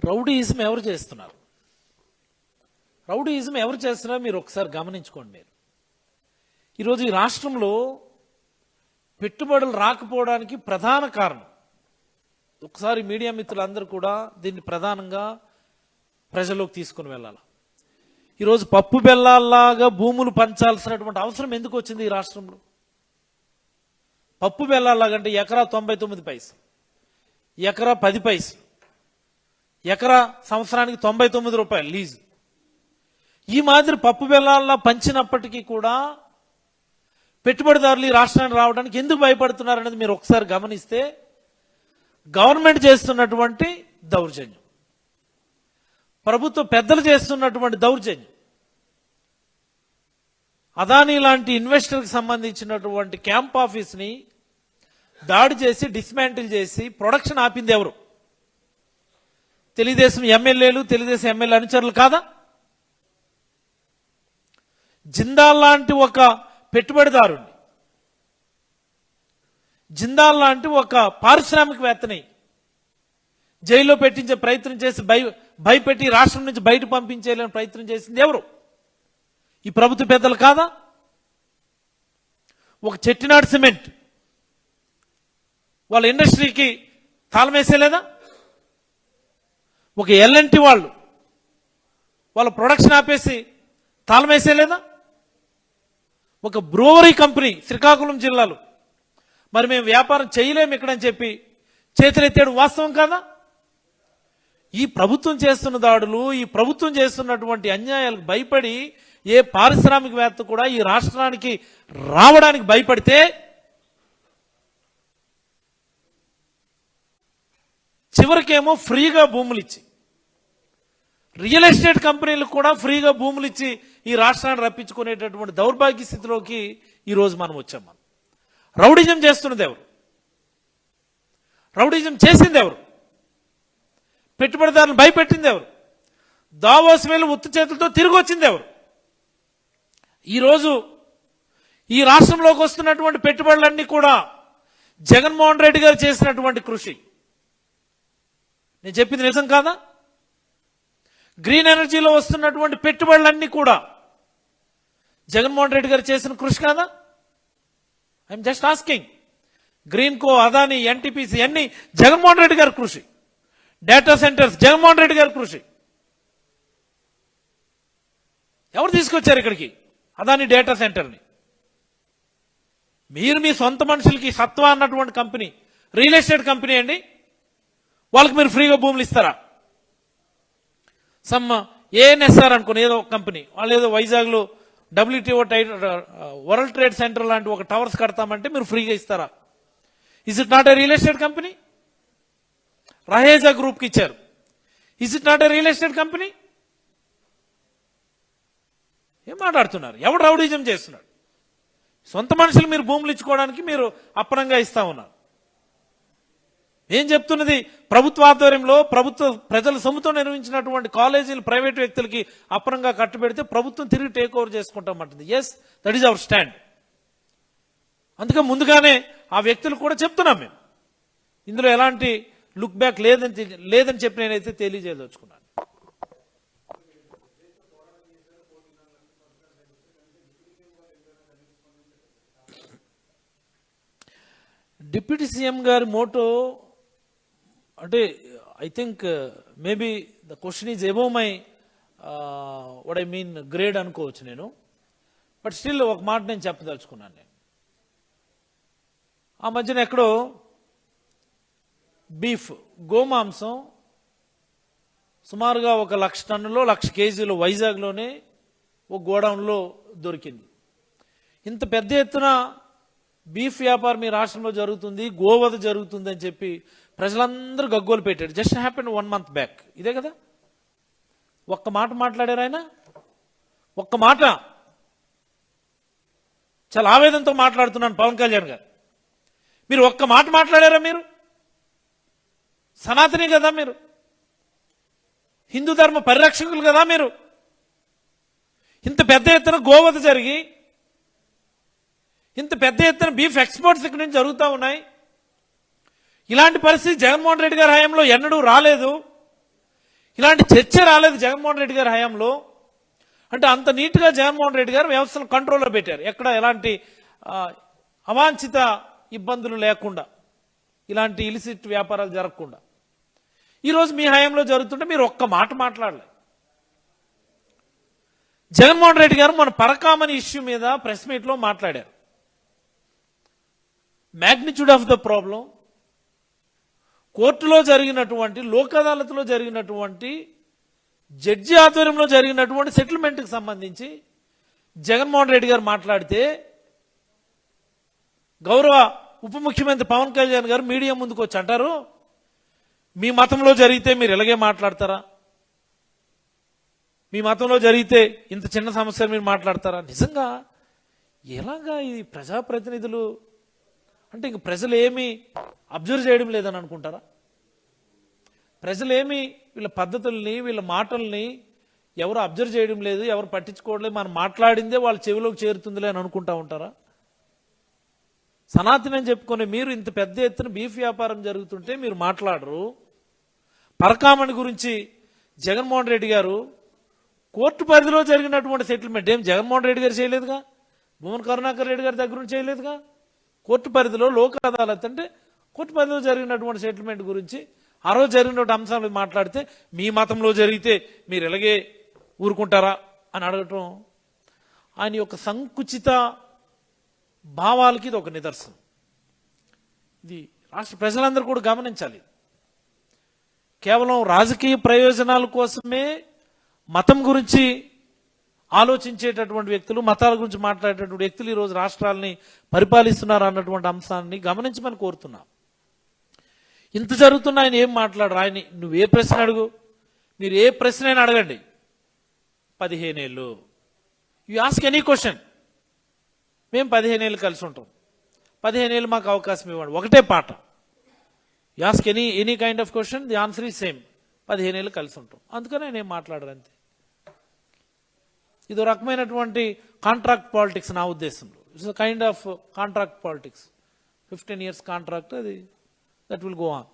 Rowdyism ఎవరు చేస్తున్నారు? Rowdyism ఎవరు చేస్తున్నారో మీరు ఒకసారి గమనించుకోండి. మీరు ఈరోజు ఈ రాష్ట్రంలో పెట్టుబడులు రాకపోవడానికి ప్రధాన కారణం, ఒకసారి మీడియా మిత్రులందరూ కూడా దీన్ని ప్రధానంగా ప్రజల్లోకి తీసుకుని వెళ్ళాలి. ఈరోజు పప్పు బెల్లాల్లాగా భూములు పంచాల్సినటువంటి అవసరం ఎందుకు వచ్చింది ఈ రాష్ట్రంలో? పప్పు బెల్లాల్లాగంటే ఎకరా 99 పైసలు, ఎకరా 10 పైసలు, ఎకరా సంవత్సరానికి 99 రూపాయలు లీజు. ఈ మాదిరి పప్పు బెల్లాల్లా పంచినప్పటికీ కూడా పెట్టుబడిదారులు ఈ రాష్ట్రానికి రావడానికి ఎందుకు భయపడుతున్నారనేది మీరు ఒకసారి గమనిస్తే, గవర్నమెంట్ చేస్తున్నటువంటి దౌర్జన్యం, ప్రభుత్వ పెద్దలు చేస్తున్నటువంటి దౌర్జన్యం, అదానీ లాంటి ఇన్వెస్టర్కి సంబంధించినటువంటి క్యాంప్ ఆఫీస్ని దాడి చేసి డిస్మాంటిల్ చేసి ప్రొడక్షన్ ఆపింది ఎవరు? తెలుగుదేశం ఎమ్మెల్యేలు, తెలుగుదేశం ఎమ్మెల్యే అనుచరులు కాదా? జిందాల్ లాంటి ఒక పెట్టుబడిదారుణ్ణి, జిందాల్ లాంటి ఒక పారిశ్రామికవేత్తని జైల్లో పెట్టించే ప్రయత్నం చేసి భయపెట్టి రాష్ట్రం నుంచి బయట పంపించేయాలని ప్రయత్నం చేసింది ఎవరు? ఈ ప్రభుత్వ పెద్దలు కాదా? ఒక చెట్టినాడు సిమెంట్ వాళ్ళ ఇండస్ట్రీకి తాళం వేసేలేదా? ఒక ఎల్ఎన్టీ వాళ్ళు వాళ్ళ ప్రొడక్షన్ ఆపేసి తాళం వేసేలేదా? ఒక బ్రూవరీ కంపెనీ శ్రీకాకుళం జిల్లాలో మరి మేము వ్యాపారం చేయలేము ఇక్కడని చెప్పి చేతులెత్తాడు, వాస్తవం కాదా? ఈ ప్రభుత్వం చేస్తున్న దాడులు, ఈ ప్రభుత్వం చేస్తున్నటువంటి అన్యాయాలకు భయపడి ఏ పారిశ్రామికవేత్త కూడా ఈ రాష్ట్రానికి రావడానికి భయపడితే, చివరికేమో ఫ్రీగా భూములు ఇచ్చి, రియల్ ఎస్టేట్ కంపెనీలకు కూడా ఫ్రీగా భూములు ఇచ్చి ఈ రాష్ట్రాన్ని రప్పించుకునేటటువంటి దౌర్భాగ్య స్థితిలోకి ఈరోజు మనం వచ్చాం. మనం రౌడిజం చేస్తున్నది ఎవరు? రౌడిజం చేసింది ఎవరు? పెట్టుబడిదారులను భయపెట్టింది ఎవరు? దావోస్ వేలు ఉత్త చేతులతో తిరిగి వచ్చింది ఎవరు? ఈరోజు ఈ రాష్ట్రంలోకి వస్తున్నటువంటి పెట్టుబడులన్నీ కూడా జగన్మోహన్ రెడ్డి గారు చేసినటువంటి కృషి. నేను చెప్పింది నిజం కాదా? గ్రీన్ ఎనర్జీలో వస్తున్నటువంటి పెట్టుబడులన్నీ కూడా జగన్మోహన్ రెడ్డి గారు చేసిన కృషి కాదా? I'm just asking. Green co, Adani, NTPC అన్ని జగన్మోహన్ రెడ్డి గారి కృషి. డేటా సెంటర్స్ జగన్మోహన్ రెడ్డి గారి కృషి. ఎవరు తీసుకొచ్చారు ఇక్కడికి అదానీ డేటా సెంటర్ని? మీరు మీ సొంత మనుషులకి సత్వా అన్నటువంటి కంపెనీ, రియల్ ఎస్టేట్ కంపెనీ అండి, వాళ్ళకి మీరు ఫ్రీగా భూములు ఇస్తారా? సమ్ ఏఎన్ఎస్ఆర్ అనుకుని ఏదో ఒక కంపెనీ, వాళ్ళు ఏదో వైజాగ్లో WTO వరల్డ్ ట్రేడ్ సెంటర్ లాంటి ఒక టవర్స్ కడతామంటే మీరు ఫ్రీగా ఇస్తారా? Is it not a real estate company? Raheja గ్రూప్కి ఇచ్చారు. Is it not a real estate company? ఏం మాట్లాడుతున్నారు? ఎవడు రౌడీజం చేస్తున్నాడు? సొంత మనుషులు మీరు భూములు ఇచ్చుకోవడానికి మీరు అప్పనంగా ఇస్తా ఉన్నారు. ఏం చెప్తున్నది? ప్రభుత్వ ఆధ్వర్యంలో ప్రభుత్వ ప్రజల సొమ్ముతో నిర్మించినటువంటి కాలేజీలు ప్రైవేట్ వ్యక్తులకి అప్పనంగా కట్టుబెడితే ప్రభుత్వం తిరిగి టేక్ ఓవర్ చేసుకుంటామంటుంది. Yes, that is our stand. అందుకే ముందుగానే ఆ వ్యక్తులు కూడా చెప్తున్నాం, మేము ఇందులో ఎలాంటి లుక్ బ్యాక్ లేదని చెప్పి నేనైతే తెలియజేయదలుచుకున్నాను. డిప్యూటీ సీఎం గారి మోటో అంటే, I think maybe the question is above my what I mean grade అనుకోవచ్చు నేను. బట్ స్టిల్ ఒక మాట నేను చెప్పదలుచుకున్నాను. నేను ఆ మధ్యన ఎక్కడో బీఫ్, గోమాంసం సుమారుగా 1,00,000 టన్నులో 1,00,000 కేజీలు వైజాగ్లోనే ఒక గోడౌన్లో దొరికింది. ఇంత పెద్ద ఎత్తున బీఫ్ వ్యాపారం ఈ రాష్ట్రంలో జరుగుతుంది, గోవధ జరుగుతుంది అని చెప్పి ప్రజలందరూ గగ్గోలు పెట్టాడు. Just happen 1 month back. ఇదే కదా? ఒక్క మాట మాట్లాడారు ఆయన, ఒక్క మాట. చాలా ఆవేదనతో మాట్లాడుతున్నాను పవన్ కళ్యాణ్ గారు. మీరు ఒక్క మాట మాట్లాడారా? మీరు సనాతని కదా, మీరు హిందూ ధర్మ పరిరక్షకులు కదా. మీరు ఇంత పెద్ద ఎత్తున గోవధ జరిగి, ఇంత పెద్ద ఎత్తున బీఫ్ ఎక్స్పోర్ట్స్ ఇక్కడ నుంచి జరుగుతూ ఉన్నాయి. ఇలాంటి పరిస్థితి జగన్మోహన్ రెడ్డి గారి హయాంలో ఎన్నడూ రాలేదు. ఇలాంటి చర్చ రాలేదు జగన్మోహన్ రెడ్డి గారి హయాంలో. అంటే అంత నీట్గా జగన్మోహన్ రెడ్డి గారు వ్యవస్థను కంట్రోల్లో పెట్టారు. ఎక్కడ ఎలాంటి అవాంఛిత ఇబ్బందులు లేకుండా, ఇలాంటి ఇలిసిట్ వ్యాపారాలు జరగకుండా. ఈరోజు మీ హయాంలో జరుగుతుంటే మీరు ఒక్క మాట మాట్లాడలేదు. జగన్మోహన్ రెడ్డి గారు మన పరకామణి ఇష్యూ మీద ప్రెస్ మీట్లో మాట్లాడారు. మ్యాగ్నిట్యూడ్ ఆఫ్ ద ప్రాబ్లం, కోర్టులో జరిగినటువంటి, లోక్ అదాలత్లో జరిగినటువంటి, జడ్జి ఆధ్వర్యంలో జరిగినటువంటి సెటిల్మెంట్కి సంబంధించి జగన్మోహన్ రెడ్డి గారు మాట్లాడితే గౌరవ ఉప ముఖ్యమంత్రి పవన్ కళ్యాణ్ గారు మీడియా ముందుకు వచ్చి అంటారు, మీ మతంలో జరిగితే మీరు ఇలాగే మాట్లాడతారా? మీ మతంలో జరిగితే ఇంత చిన్న సమస్యలు మీరు మాట్లాడతారా? నిజంగా ఎలాగా ఈ ప్రజాప్రతినిధులు అంటే ఇంక ప్రజలు ఏమీ అబ్జర్వ్ చేయడం లేదని అనుకుంటారా? ప్రజలేమి వీళ్ళ పద్ధతుల్ని, వీళ్ళ మాటల్ని ఎవరు అబ్జర్వ్ చేయడం లేదు, ఎవరు పట్టించుకోవట్లేదు, మనం మాట్లాడిందే వాళ్ళ చెవిలోకి చేరుతుందిలే అని అనుకుంటా ఉంటారా? సనాతనం చెప్పుకొని మీరు ఇంత పెద్ద ఎత్తున బీఫ్ వ్యాపారం జరుగుతుంటే మీరు మాట్లాడరు. పరకామణి గురించి జగన్మోహన్ రెడ్డి గారు కోర్టు పరిధిలో జరిగినటువంటి సెటిల్మెంట్ ఏం జగన్మోహన్ రెడ్డి గారు చేయలేదుగా, భూమన కరుణాకర్ రెడ్డి గారి దగ్గర నుంచి చేయలేదుగా. కోర్టు పరిధిలో లోక్ అదాలత్ అంటే కోర్టు పరిధిలో జరిగినటువంటి సెటిల్మెంట్ గురించి ఆ రోజు జరిగినటువంటి అంశాలు మాట్లాడితే మీ మతంలో జరిగితే మీరు ఎలాగే ఊరుకుంటారా అని అడగటం ఆయన యొక్క సంకుచిత భావాలకి ఇది ఒక నిదర్శనం. ఇది రాష్ట్ర ప్రజలందరూ కూడా గమనించాలి. కేవలం రాజకీయ ప్రయోజనాల కోసమే మతం గురించి ఆలోచించేటటువంటి వ్యక్తులు, మతాల గురించి మాట్లాడేటటువంటి వ్యక్తులు ఈరోజు రాష్ట్రాలని పరిపాలిస్తున్నారు అన్నటువంటి అంశాన్ని గమనించమని కోరుతున్నాం. ఇంత జరుగుతున్నా ఆయన ఏం మాట్లాడరు. ఆయన నువ్వు ఏ ప్రశ్న అడుగు, మీరు ఏ ప్రశ్న అయినా అడగండి, 15 ఏళ్ళు యు ఆస్క్ ఎనీ క్వశ్చన్, మేము 15 ఏళ్ళు కలిసి ఉంటాం, 15 ఏళ్ళు మాకు అవకాశం ఇవ్వండి, ఒకటే పాట. You ask any kind of question, the answer is same, 15 ఏళ్ళు కలిసి ఉంటాం. అందుకని ఆయన ఏం మాట్లాడరు అంతే. ఇదో రకమైనటువంటి కాంట్రాక్ట్ పాలిటిక్స్ నా ఉద్దేశంలో. It's kind of contract politics. 15 years contract, అది దట్ విల్ గో ఆన్.